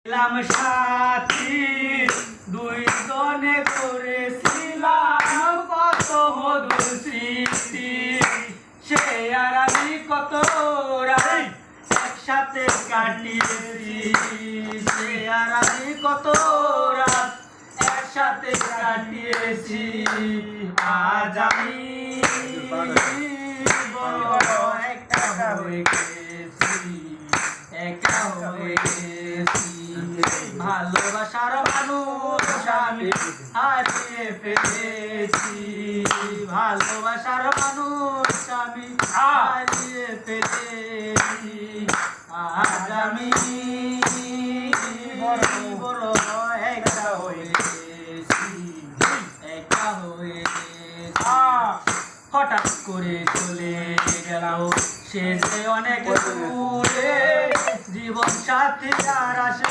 সাথী দুইজনে করেছিলাম কত মধুর স্মৃতি, সে আর আমি কত রাত একসাথে কাটিয়েছি, সে আর আমি কত রাত একসাথে কাটিয়েছি। আজ আমি বড় একা হয়ে গেছি, একা হয়ে গেছি। ভালোবাসার মানুষ আমি হারিয়ে ফেলেছি, ভালোবাসার মানুষ আমি হারিয়ে ফেলেছি। আজ আমি বড় একা হয়ে গেছি, একা হয়ে গেছি। হঠাৎ করে চলে গেল সে যে অনেক দূরে, জীবন সাথী আর আসবে